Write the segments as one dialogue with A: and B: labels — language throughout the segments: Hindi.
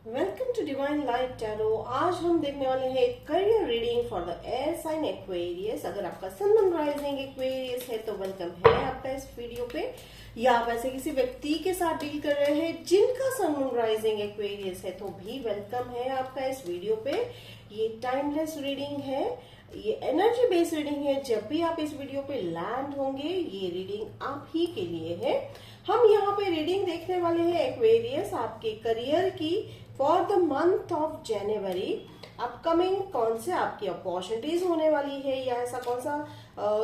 A: Welcome to divine light tarot. आज हम देखने वाले हैं career reading for the air sign Aquarius. अगर आपका सन मून राइजिंग एक्वेरियस है तो वेलकम है आपका इस वीडियो पे, या आप ऐसे किसी व्यक्ति के साथ डील कर रहे हैं जिनका सन मून राइजिंग एक्वेरियस है तो भी वेलकम है आपका इस वीडियो पे। ये टाइमलेस रीडिंग है, ये एनर्जी बेस्ड रीडिंग है। जब भी आप इस वीडियो पे लैंड होंगे ये रीडिंग आप ही के लिए है। हम यहाँ पे रीडिंग देखने वाले हैं एक्वेरियस आपके करियर की for the month of January. Upcoming कौन से आपकी अपॉर्चुनिटीज होने वाली है, या ऐसा कौन सा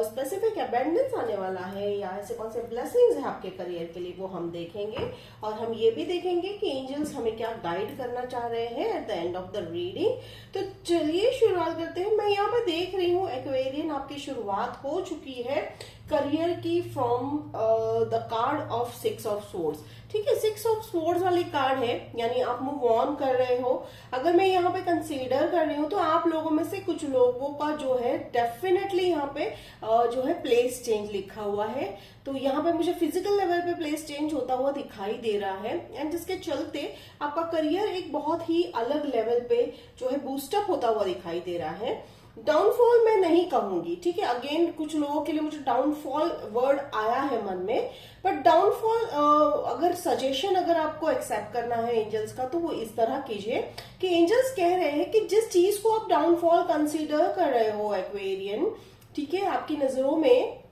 A: स्पेसिफिक अबेंडेंस आने वाला है, या ऐसे कौन से ब्लेसिंग्स है आपके करियर के लिए, वो हम देखेंगे। और हम ये भी देखेंगे कि एंजल्स हमें क्या गाइड करना चाह रहे हैं at the end of the reading. तो चलिए शुरुआत करते हैं। मैं यहाँ पे देख रही हूँ एक्वेरियन आपकी शुरुआत हो चुकी है करियर की from the card of 6 of swords. ठीक है, 6 ऑफ सोर्ड्स वाली कार्ड है, यानी आप मूव ऑन कर रहे हो। अगर मैं यहाँ पे कंसीडर कर रही हूँ तो आप लोगों में से कुछ लोगों का जो है डेफिनेटली यहाँ पे जो है प्लेस चेंज लिखा हुआ है। तो यहाँ पे मुझे फिजिकल लेवल पे प्लेस चेंज होता हुआ दिखाई दे रहा है, एंड जिसके चलते आपका करियर एक बहुत ही अलग लेवल पे जो है बूस्टअप होता हुआ दिखाई दे रहा है। डाउनफॉल मैं नहीं कहूंगी, ठीक है। अगेन कुछ लोगों के लिए मुझे डाउनफॉल वर्ड आया है मन में, बट डाउनफॉल अगर सजेशन अगर आपको एक्सेप्ट करना है एंजल्स का तो वो इस तरह कीजिए कि एंजल्स कह रहे हैं कि जिस चीज को आप डाउनफॉल कंसीडर कर रहे हो एक्वेरियन, ठीक है, आपकी नजरों में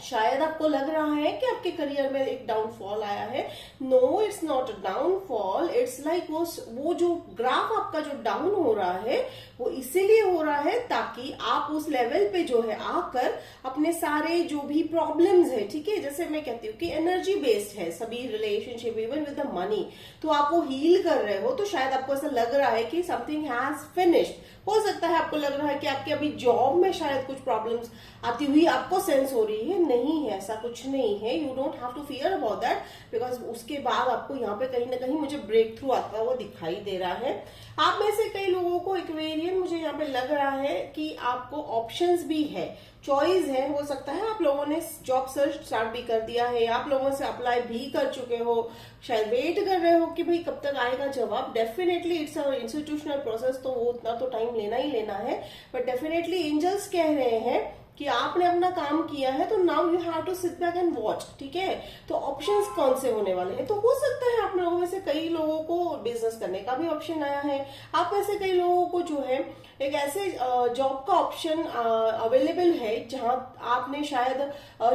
A: शायद आपको लग रहा है कि आपके करियर में एक डाउनफॉल आया है। No, it's not a downfall, it's like वो जो ग्राफ आपका जो डाउन हो रहा है वो इसीलिए हो रहा है ताकि आप उस लेवल पे जो है आकर अपने सारे जो भी प्रॉब्लम्स है, ठीक है, जैसे मैं कहती हूँ कि एनर्जी बेस्ड है सभी relationship, even with the money, तो आप वो हील कर रहे हो। तो शायद आपको ऐसा लग रहा है कि समथिंग हैज फिनिश्ड। हो सकता है आपको लग रहा है कि आपके अभी जॉब में शायद कुछ प्रॉब्लम्स आती हुई आपको सेंस हो रही है। नहीं है, ऐसा कुछ नहीं है। You don't have to fear about that, because उसके बाद आपको यहाँ पे कहीं ना कहीं मुझे ब्रेक थ्रू आता हुआ दिखाई दे रहा है। आप में से कई लोगों को एक्वेरियन मुझे यहाँ पे लग रहा है कि आपको ऑप्शंस भी है, चॉइस है। हो सकता है आप लोगों ने जॉब सर्च स्टार्ट भी कर दिया है, आप लोगों से अप्लाई भी कर चुके हो, शायद वेट कर रहे हो कि भाई कब तक आएगा जवाब। Definitely it's a institutional process, तो वो उतना तो टाइम लेना ही लेना है। बट डेफिनेटली एंजल्स कह रहे हैं कि आपने अपना काम किया है, तो now you have to sit back and watch, ठीक है। तो ऑप्शंस कौन से होने वाले हैं, तो हो सकता है आप लोगों में से कई लोगों को बिजनेस करने का भी ऑप्शन आया है। आप में से कई लोगों को जो है एक ऐसे जॉब का ऑप्शन अवेलेबल है जहां आपने शायद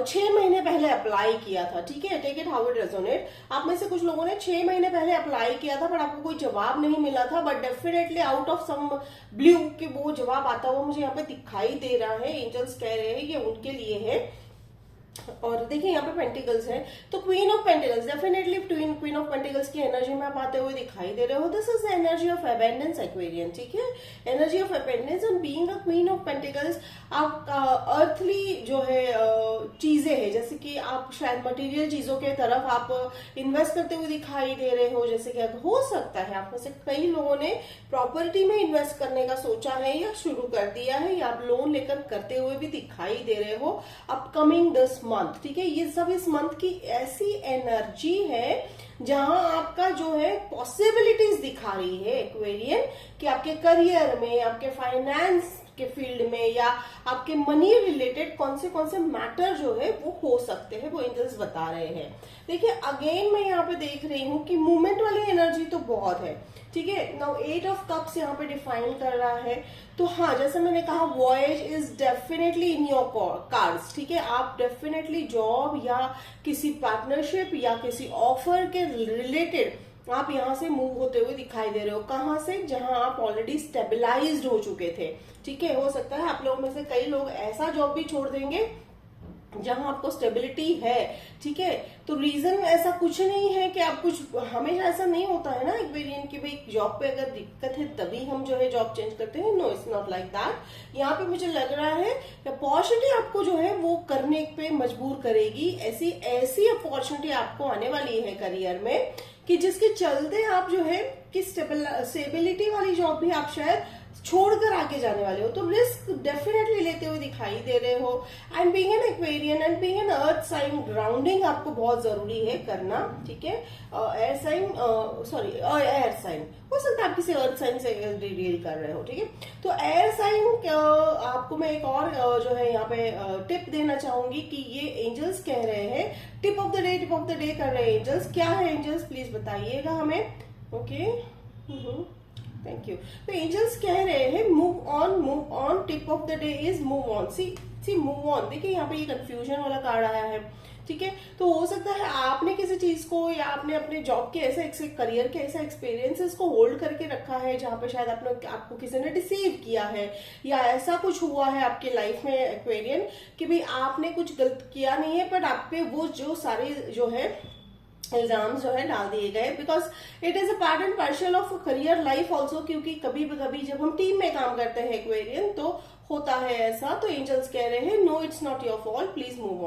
A: 6 महीने पहले अप्लाई किया था, ठीक है। Take it how it resonate. आप में से कुछ लोगों ने 6 महीने पहले अप्लाई किया था बट आपको कोई जवाब नहीं मिला था, but definitely out of some blue के वो जवाब आता हुआ मुझे यहाँ पे दिखाई दे रहा है। एंजल्स कह रहे हैं ये उनके लिए है। और देखिए यहाँ पे पेंटिकल्स है, तो queen of pentacles, definitely queen of pentacles की एनर्जी में आप आते हुए दिखाई दे रहे हो। This is the energy of abundance Aquarian, ठीक है, energy of abundance. And being a queen of pentacles, आप अर्थली जो है चीजें हैं, जैसे कि आप शायद मटेरियल चीजों के तरफ आप इन्वेस्ट करते हुए दिखाई दे रहे हो। जैसे कि हो सकता है आप में से कई लोगों ने प्रॉपर्टी में इन्वेस्ट करने का सोचा है या शुरू कर दिया है, या आप लोन लेकर करते हुए भी दिखाई दे रहे हो अपकमिंग दिस मंथ, ठीक है। ये सब इस मंथ की ऐसी एनर्जी है जहां आपका जो है पॉसिबिलिटीज दिखा रही है एक्वेरियन, कि आपके करियर में, आपके फाइनेंस के फील्ड में, या आपके मनी रिलेटेड कौन से मैटर जो है वो हो सकते हैं, वो एंजल्स बता रहे हैं। देखिए अगेन मैं यहाँ पे देख रही हूँ कि मूवमेंट वाली एनर्जी तो बहुत है, ठीक है। नाउ 8 ऑफ कप्स यहाँ पे डिफाइन कर रहा है। तो हाँ, जैसे मैंने कहा voyage is definitely in your cards, ठीक है। आप डेफिनेटली जॉब या किसी पार्टनरशिप या किसी ऑफर के रिलेटेड आप यहाँ से मूव होते हुए दिखाई दे रहे हो। कहाँ से, जहां आप ऑलरेडी स्टेबलाइज्ड हो चुके थे, ठीक है। हो सकता है आप लोगों में से कई लोग ऐसा जॉब भी छोड़ देंगे जहां आपको स्टेबिलिटी है, ठीक है। तो रीजन ऐसा कुछ नहीं है कि आप कुछ, हमेशा ऐसा नहीं होता है ना एक्वेरियन की भाई जॉब पे अगर दिक्कत है तभी हम जो है जॉब चेंज करते हैं। No, it's not like that. यहाँ पे मुझे लग रहा है अपॉर्चुनिटी आपको जो है वो करने पे मजबूर करेगी। ऐसी अपॉर्चुनिटी आपको आने वाली है करियर में कि जिसके चलते आप जो है कि स्टेबिलिटी वाली जॉब भी आप शायद छोड़कर आगे जाने वाले हो, तो रिस्क डेफिनेटली लेते हुए दिखाई दे रहे हो। And being an Aquarian and being an earth sign, grounding आपको बहुत जरूरी है करना, ठीक है। Air sign, sorry air sign, हो सकता है आप किसी अर्थ साइन से डील कर रहे हो, ठीक है। तो एयर साइन आपको मैं एक और जो है यहाँ पे टिप देना चाहूंगी कि ये एंजल्स कह रहे हैं, टिप ऑफ द डे कर रहे हैं एंजल्स। क्या है एंजल्स, प्लीज बताइएगा हमें। Okay, thank you. तो एंजल्स कह रहे हैं move on, tip of the day is move on. See move on, देखिए यहाँ पे ये कंफ्यूजन वाला कार्ड आया है, ठीक है। तो हो सकता है आपने किसी चीज को या आपने अपने जॉब के ऐसे करियर के ऐसे एक्सपीरियंसेस को होल्ड करके रखा है जहां पे शायद आपको किसी ने डिसीव किया है, या ऐसा कुछ हुआ है आपके लाइफ में एक्वेरियन कि भाई आपने कुछ गलत किया नहीं है, बट आप पे वो जो सारे जो है एग्जाम्स जो है डाल दिए गए, because it is a part and partial of career life also. क्योंकि कभी कभी जब हम टीम में काम करते हैं एक्वेरियन तो होता है ऐसा। तो एंजल्स कह रहे हैं no it's not your fault, please move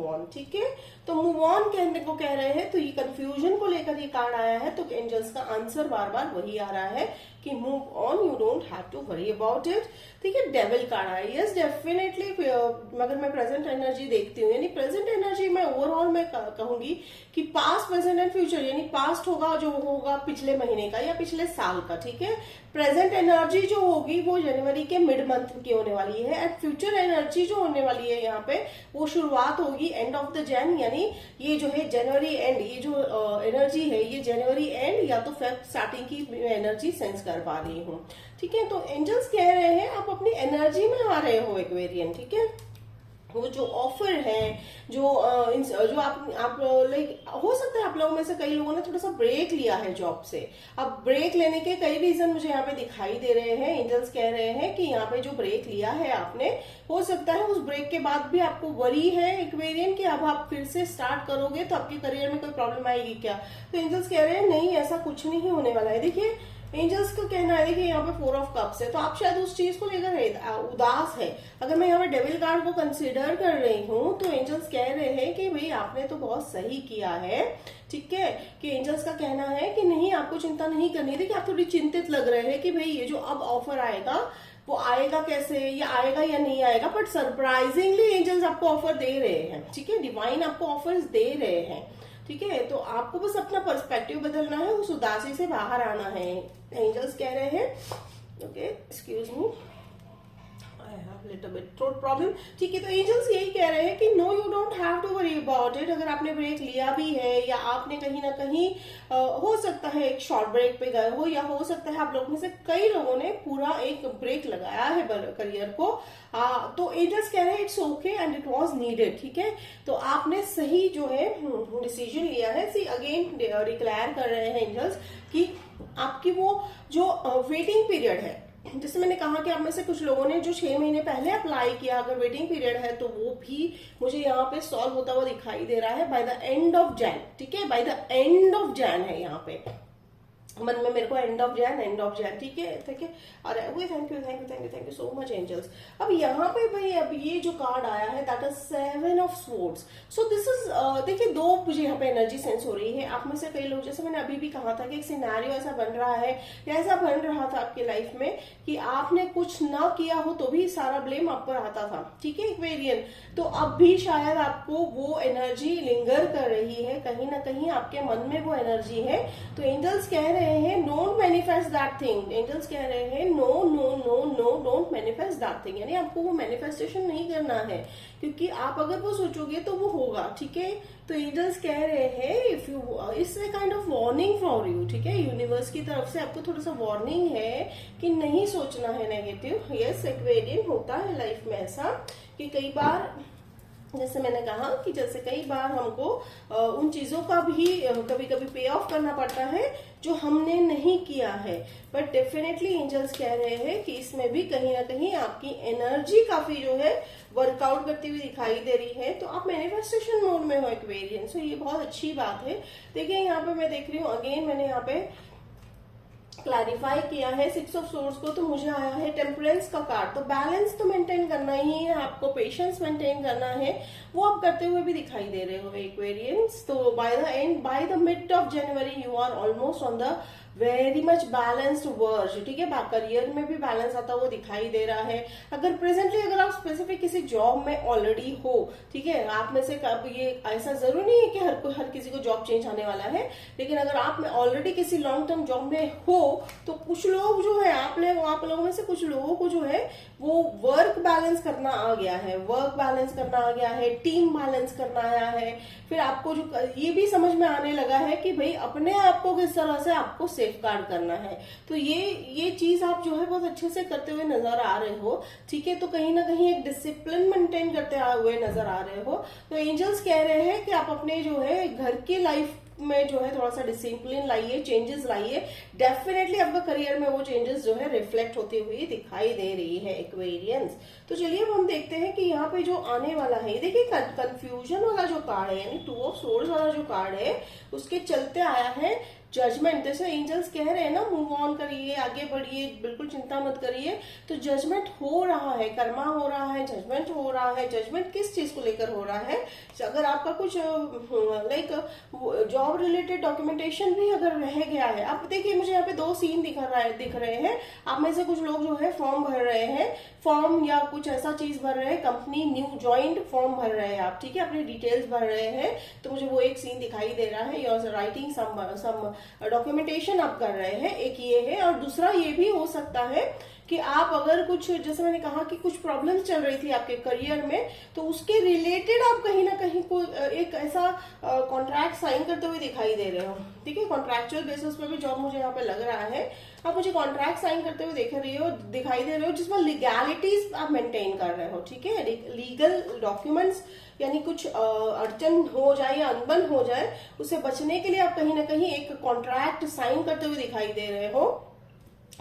A: on, ठीक है। तो मूव ऑन कहने को कह रहे हैं, तो ये कंफ्यूजन को लेकर ये कार्ड आया है। तो एंजल्स का आंसर बार बार वही आ रहा है कि move on, you don't have to worry about it, ठीक है। डेविल कार्ड आया, यस डेफिनेटली। अगर मैं प्रेजेंट एनर्जी देखती हूँ, यानी प्रेजेंट एनर्जी में ओवरऑल मैं कहूंगी कि पास्ट, प्रेजेंट एंड फ्यूचर, यानी पास्ट होगा जो होगा पिछले महीने का या पिछले साल का, ठीक है। प्रेजेंट एनर्जी जो होगी वो जनवरी के मिड मंथ की होने वाली है, एंड फ्यूचर एनर्जी जो होने वाली है यहाँ पे वो शुरुआत होगी एंड ऑफ द जैन, यानी ये जो है जनवरी एंड, ये जो एनर्जी है ये जनवरी एंड या तो फेब स्टार्टिंग की एनर्जी सेंस कर पा रही हूँ, ठीक है। तो एंजल्स कह रहे हैं आप अपनी एनर्जी में आ रहे हो एक्वेरियन, ठीक है। वो जो ऑफर है, जो आप लाइक, हो सकता है आप लोगों में से कई लोगों ने थोड़ा सा ब्रेक लिया है जॉब से। अब ब्रेक लेने के कई रीजन मुझे यहाँ पे दिखाई दे रहे हैं। एंजल्स कह रहे हैं कि यहाँ पे जो ब्रेक लिया है आपने, हो सकता है उस ब्रेक के बाद भी आपको वरी है एक्वेरियन कि अब आप फिर से स्टार्ट करोगे तो आपके करियर में कोई प्रॉब्लम आएगी क्या। तो एंजल्स कह रहे हैं नहीं, ऐसा कुछ नहीं होने वाला है। देखिए एंजल्स का कहना है, देखिए यहाँ पे 4 ऑफ कप्स है, तो आप शायद उस चीज को लेकर उदास है। अगर मैं यहाँ पे डेविल कार्ड को कंसीडर कर रही हूँ तो एंजल्स कह रहे हैं कि भाई आपने तो बहुत सही किया है, ठीक है। कि एंजल्स का कहना है कि नहीं, आपको चिंता नहीं करनी है। देखिए आप थोड़ी चिंतित लग रहे हैं कि भाई ये जो अब ऑफर आएगा वो आएगा कैसे, या आएगा या नहीं आएगा, बट सरप्राइजिंगली एंजल्स आपको ऑफर दे रहे हैं, ठीक है। डिवाइन आपको ऑफर्स दे रहे हैं, ठीक है। तो आपको बस अपना पर्सपेक्टिव बदलना है, उस उदासी से बाहर आना है। एंजल्स कह रहे हैं, okay excuse me, I have little bit throat problem, ठीक है। तो एंजल्स यही कह रहे हैं कि no you don't have to worry about it. अगर आपने ब्रेक लिया भी है या आपने कहीं ना कहीं हो सकता है एक शॉर्ट ब्रेक पे गए हो, या हो सकता है आप लोगों में से कई लोगों ने पूरा एक ब्रेक लगाया है करियर को, तो एंजल्स कह रहे हैं it's okay and it was needed, ठीक है। तो आपने सही जो है डिसीजन लिया है। सी अगेन डिक्लेयर कर रहे हैं एंजल्स कि आपकी वो जो वेटिंग पीरियड है, जैसे मैंने कहा कि आप में से कुछ लोगों ने जो 6 महीने पहले अप्लाई किया, अगर वेटिंग पीरियड है तो वो भी मुझे यहाँ पे सॉल्व होता हुआ दिखाई दे रहा है by the end of Jain, ठीक है। By the end of Jain है यहाँ पे, मन में मेरे को एंड ऑफ जैन, ठीक है, ठीक है। और thank you so much angels. अब यहाँ पे भाई अब ये जो कार्ड आया है that is 7 of swords. So this is, देखिए 2 मुझे यहाँ पे एनर्जी सेंस हो रही है। आप में से कई लोग, जैसे मैंने अभी भी कहा था कि एक सिनेरियो ऐसा बन रहा है या ऐसा बन रहा था आपके लाइफ में कि आपने कुछ ना किया हो तो भी सारा ब्लेम आप पर आता था, ठीक है एक्वेरियन। तो अब भी शायद आपको वो एनर्जी लिंगर कर रही है, कहीं ना कहीं आपके मन में वो एनर्जी है। तो एंजल्स कह रहे हैं don't manifest that thing. Angels कह रहे हैं no no no no don't manifest that thing, यानी आपको वो मैनिफेस्टेशन नहीं करना है, क्योंकि आप अगर वो सोचोगे तो वो होगा, ठीक है। तो एंजल्स कह रहे हैं if you, it's a kind of warning for you, ठीक है। यूनिवर्स की तरफ से आपको थोड़ा सा वार्निंग है कि नहीं सोचना है नेगेटिव। यस एक्वेरियन, होता है लाइफ में ऐसा कि कई बार, जैसे मैंने कहा कि जैसे कई बार हमको उन चीजों का भी कभी कभी पे ऑफ करना पड़ता है जो हमने नहीं किया है। बट डेफिनेटली एंजल्स कह रहे हैं कि इसमें भी कहीं ना कहीं आपकी एनर्जी काफी जो है वर्कआउट करती हुई दिखाई दे रही है। तो आप मैनिफेस्टेशन मोड में हो एक्वेरियन, सो ये बहुत अच्छी बात है। देखिए यहाँ पे मैं देख रही हूँ, अगेन मैंने यहाँ पे क्लैरिफाई किया है 6 ऑफ सोर्स को, तो मुझे आया है टेम्परेंस का कार्ड। तो बैलेंस तो मेंटेन करना ही है आपको, पेशेंस मेंटेन करना है, वो आप करते हुए भी दिखाई दे रहे हो एक्वेरियंस। तो by the mid of January you are almost on the very much balanced work, ठीक है, करियर में भी बैलेंस आता हुआ दिखाई दे रहा है। अगर प्रेजेंटली अगर आप स्पेसिफिक किसी जॉब में ऑलरेडी हो, ठीक है, आप में से कब ये ऐसा जरूरी नहीं है कि हर किसी को जॉब चेंज आने वाला है, लेकिन अगर आप में ऑलरेडी किसी लॉन्ग टर्म जॉब में हो तो कुछ लोग जो है आप लोगों में से कुछ लोगों को जो है वो वर्क बैलेंस करना आ गया है, वर्क बैलेंस करना आ गया है, टीम बैलेंस करना आया है। फिर आपको जो ये भी समझ में आने लगा है कि भाई अपने आप को किस तरह से आपको सेफ गार्ड करना है। तो ये चीज आप जो है बहुत अच्छे से करते हुए नजर आ रहे हो, ठीक है। तो कहीं ना कहीं एक डिसिप्लिन मेंटेन करते हुए नजर आ रहे हो। तो एंजल्स कह रहे हैं कि आप अपने जो है घर की लाइफ में जो है थोड़ा सा डिसिप्लिन लाइए, चेंजेस लाइए। डेफिनेटली आपका करियर में वो चेंजेस जो है रिफ्लेक्ट होती हुई दिखाई दे रही है एक्वेरियंस। तो चलिए अब हम देखते हैं कि यहाँ पे जो आने वाला है, देखिए कंफ्यूजन वाला जो कार्ड है, यानी 2 ऑफ सोर्ड्स वाला जो कार्ड है, उसके चलते आया है जजमेंट। जैसे एंजल्स कह रहे हैं ना, मूव ऑन करिए, आगे बढ़िए, बिल्कुल चिंता मत करिए। तो जजमेंट हो रहा है, कर्मा हो रहा है, जजमेंट हो रहा है। जजमेंट किस चीज को लेकर हो रहा है? अगर आपका कुछ लाइक जॉब रिलेटेड डॉक्यूमेंटेशन भी अगर रह गया है, आप देखिए मुझे यहाँ पे 2 सीन दिख रहे हैं। आप में से कुछ लोग जो है फॉर्म भर रहे हैं, फॉर्म या कुछ ऐसा चीज भर रहे हैं, कंपनी न्यू ज्वाइंट फॉर्म भर रहे हैं आप, ठीक है, अपनी डिटेल्स भर रहे हैं। तो मुझे वो एक सीन दिखाई दे रहा है, योर राइटिंग सम डॉक्यूमेंटेशन आप कर रहे हैं, एक ये है। और दूसरा ये भी हो सकता है कि आप अगर कुछ, जैसे मैंने कहा कि कुछ प्रॉब्लम्स चल रही थी आपके करियर में, तो उसके रिलेटेड आप कहीं ना कहीं को एक ऐसा कॉन्ट्रैक्ट साइन करते हुए दिखाई दे रहे हो, ठीक है। कॉन्ट्रैक्चुअल बेसिस पे भी जॉब मुझे यहाँ पे लग रहा है, आप मुझे कॉन्ट्रैक्ट साइन करते हुए दिखाई दे रहे हो जिसमें लीगैलिटीज आप मेंटेन कर रहे हो, ठीक है। लीगल डॉक्यूमेंट्स यानी कुछ अड़चन हो जाए या अनबन हो जाए, उससे बचने के लिए आप कहीं ना कहीं एक कॉन्ट्रैक्ट साइन करते हुए दिखाई दे रहे हो।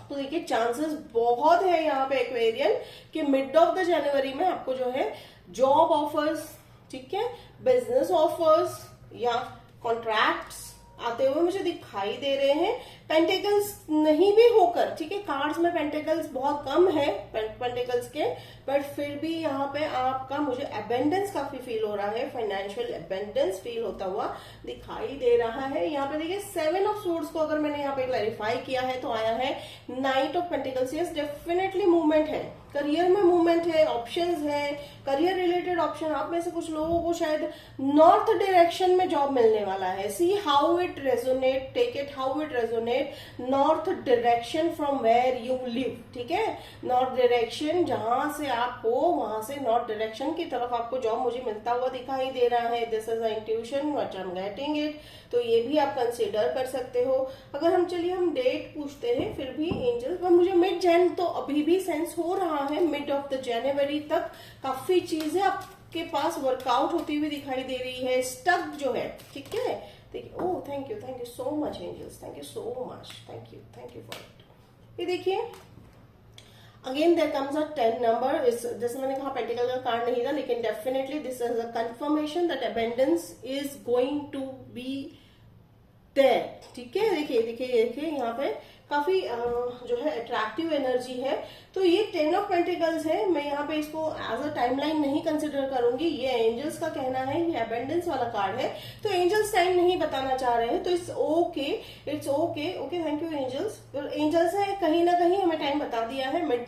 A: तो देखिए चांसेस बहुत है यहाँ पे एक्वेरियन कि मिड ऑफ द जनवरी में आपको जो है जॉब ऑफर्स, ठीक है, बिजनेस ऑफर्स या कॉन्ट्रैक्ट्स आते हुए मुझे दिखाई दे रहे हैं। पेंटिकल्स नहीं भी होकर, ठीक है, कार्ड्स में पेंटिकल्स बहुत कम है पेंटिकल्स के, बट फिर भी यहाँ पे आपका मुझे एबेंडेंस काफी फील हो रहा है, फाइनेंशियल एबेंडेंस फील होता हुआ दिखाई दे रहा है। यहाँ पे देखिए 7 ऑफ सोर्ड्स को अगर मैंने यहाँ पे क्लैरिफाई किया है तो आया है night of pentacles. Yes, definitely movement है, करियर में मूवमेंट है, ऑप्शंस है, करियर रिलेटेड ऑप्शन। आप में से कुछ लोगों को शायद नॉर्थ डायरेक्शन में जॉब मिलने वाला है। See how it resonate, take it how it resonate. North direction from where you live, ठीक है, नॉर्थ डायरेक्शन जहां से आप हो वहां से नॉर्थ डायरेक्शन की तरफ आपको जॉब मुझे मिलता हुआ दिखाई दे रहा है। This is intuition what I am getting it. तो ये भी आप कंसिडर कर सकते हो। अगर हम चलिए हम डेट पूछते हैं, फिर भी एंजल पर मुझे मिड जैन तो अभी भी सेंस हो रहा है, मिड ऑफ द जनवरी तक काफी चीजें आपके पास वर्कआउट होती हुई दिखाई दे रही है। स्टक जो है, ठीक है, देखिए, oh thank you so much angels, thank you so much, thank you for it. ये देखिए again there comes a 10 number. जैसे मैंने कहा पेंटिकल का कार्ड नहीं था, लेकिन definitely this is a confirmation that abundance is going to be there, ठीक है। देखिए यहाँ पे काफी जो है अट्रैक्टिव एनर्जी है। तो ये 10 ऑफ पेंटिकल्स है, मैं यहाँ पे इसको एज अ टाइमलाइन नहीं कंसिडर करूंगी, ये एंजल्स का कहना है, ये अबेंडेंस वाला कार्ड है। तो एंजल्स टाइम नहीं बताना चाह रहे हैं, तो it's okay, okay, thank you angels. Angels है कहीं ना कहीं हमें टाइम बता दिया है, मिड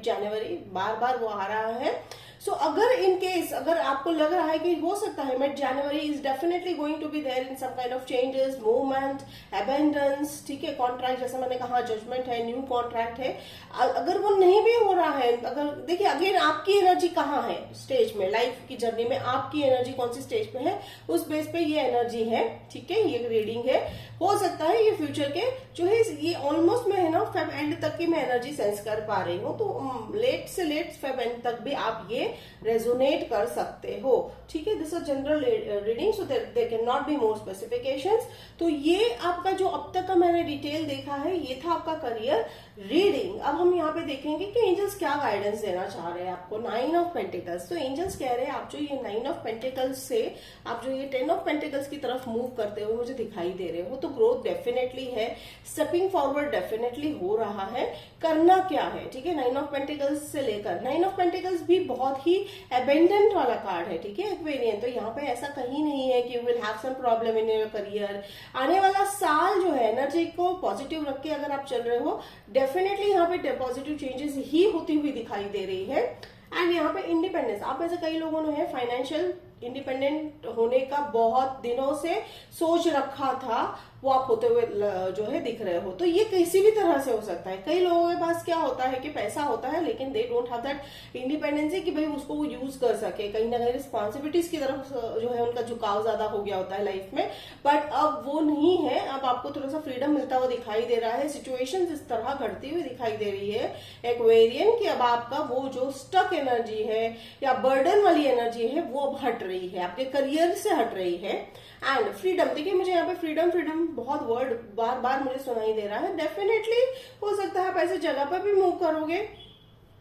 A: जनवरी बार बार वो आ रहा है। सो अगर इन केस अगर आपको लग रहा है कि हो सकता है mid January is definitely going to be there in some kind of changes, movement, abundance, ठीक है, कॉन्ट्रैक्ट जैसे मैंने कहा जजमेंट है, न्यू कॉन्ट्रैक्ट है। अगर वो नहीं भी हो रहा है, अगर देखिए अगेन आपकी एनर्जी कहाँ है स्टेज में, लाइफ की जर्नी में आपकी एनर्जी कौन सी स्टेज पे है, उस बेस पे ये एनर्जी है, ठीक है, ये रीडिंग है। हो सकता है ये फ्यूचर के जो है ये ऑलमोस्ट मैं है ना फेब एंड तक की मैं एनर्जी सेंस कर पा रही हूँ। तो लेट से लेट फेब एंड तक भी आप ये रेजोनेट कर सकते हो, ठीक है। This is general reading, so there can not be more specifications. तो ये आपका जो अब तक का मैंने डिटेल देखा है, ये था आपका करियर रीडिंग। अब हम यहाँ पे देखेंगे कि एंजल्स क्या गाइडेंस देना चाह रहे हैं आपको। 9 ऑफ पेंटिकल्स, तो एंजल्स कह रहे हैं आप जो ये 9 ऑफ पेंटिकल्स से आप जो ये 10 ऑफ पेंटिकल्स की तरफ मूव करते हुए मुझे दिखाई दे रहे हो, तो ग्रोथ डेफिनेटली है, स्टेपिंग फॉरवर्ड डेफिनेटली हो रहा है। करना क्या है, ठीक है, 9 ऑफ पेंटिकल्स से लेकर 9 ऑफ पेंटिकल्स भी बहुत बहुत ही अबेंडेंट वाला कार्ड है, ठीक है एक्वेरियन। तो यहाँ पे ऐसा कहीं नहीं है कि you will have some problem in your career. आने वाला साल जो है एनर्जी को पॉजिटिव रख के अगर आप चल रहे हो, डेफिनेटली यहाँ पे पॉजिटिव चेंजेस ही होती हुई दिखाई दे रही है। एंड यहाँ पे इंडिपेंडेंस, आप ऐसे कई लोगों ने फाइनेंशियल इंडिपेंडेंट होने का बहुत दिनों से सोच रखा था, वो आप होते हुए जो है दिख रहे हो। तो ये किसी भी तरह से हो सकता है। कई लोगों के पास क्या होता है कि पैसा होता है लेकिन they don't have that independency कि भाई उसको वो यूज कर सके। कहीं ना कहीं रिस्पॉन्सिबिलिटीज की तरफ जो है उनका झुकाव ज्यादा हो गया होता है लाइफ में, बट अब वो नहीं है। अब आपको थोड़ा सा फ्रीडम मिलता हुआ दिखाई दे रहा है, सिचुएशंस इस तरह घटती हुई दिखाई दे रही है एक्वेरियन की। अब आपका वो जो स्टक एनर्जी है या बर्डन वाली एनर्जी है वो अब हट रही है, आपके करियर से हट रही है। एंड फ्रीडम, देखिए मुझे यहाँ पे फ्रीडम फ्रीडम बहुत वर्ड बार बार मुझे सुनाई दे रहा है। डेफिनेटली हो सकता है आप ऐसे जगह पर भी मूव करोगे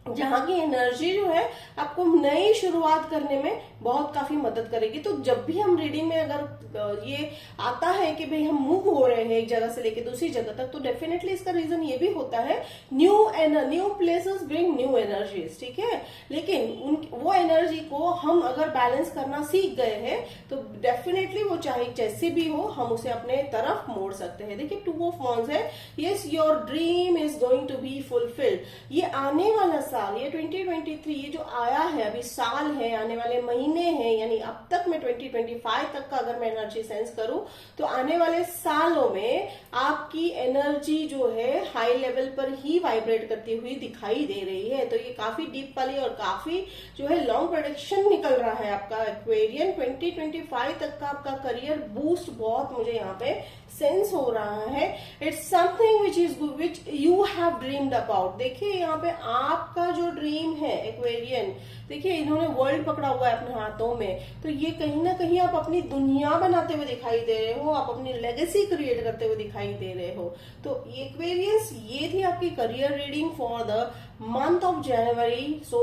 A: जहां की एनर्जी जो है आपको नई शुरुआत करने में बहुत काफी मदद करेगी। तो जब भी हम रीडिंग में अगर ये आता है कि भाई हम मूव हो रहे हैं एक जगह से लेके दूसरी जगह तक, तो डेफिनेटली इसका रीजन ये भी होता है new places bring new energies, ठीक है। लेकिन वो एनर्जी को हम अगर बैलेंस करना सीख गए हैं तो डेफिनेटली वो चाहे जैसे भी हो हम उसे अपने तरफ मोड़ सकते हैं। देखिए 2 ऑफ wands है, yes your dream is going to be fulfilled. ये आने वाला साल, ये 2023 ये जो आया है अभी साल है, आने वाले महीने हैं, यानी अब तक मैं 2025 तक का अगर मैं एनर्जी सेंस करूं तो आने वाले सालों में आपकी एनर्जी जो है हाई लेवल पर ही वाइब्रेट करती हुई दिखाई दे रही है। तो ये काफी डीप वाली और काफी जो है लॉन्ग प्रेडिक्शन निकल रहा है आपका एक्वेरियन। 2025 तक का आपका करियर बूस्ट बहुत मुझे यहाँ पे सेंस हो रहा है। It's something which you have dreamed about. देखिए यहाँ पे आपका जो ड्रीम है एक्वेरियन, देखिए इन्होंने वर्ल्ड पकड़ा हुआ है अपने हाथों में, तो ये कहीं ना कहीं आप अपनी दुनिया बनाते हुए दिखाई दे रहे हो, आप अपनी लेगेसी क्रिएट करते हुए दिखाई दे रहे हो। तो एक्वेरियस, ये थी आपकी career reading for the month of January. So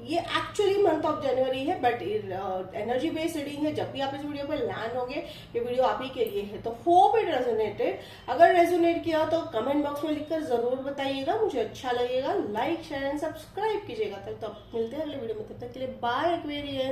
A: ये एक्चुअली मंथ ऑफ जनवरी है बट एनर्जी बेस्ड रीडिंग है। जब भी आप इस वीडियो पर लैंड होंगे ये वीडियो आप ही के लिए है। तो होप इट रेजोनेटेड। अगर रेजोनेट किया तो कमेंट बॉक्स में लिखकर जरूर बताइएगा, मुझे अच्छा लगेगा। लाइक शेयर एंड सब्सक्राइब कीजिएगा। तब मिलते हैं अगले वीडियो में, तब तक के लिए बाय एक्वेरियन।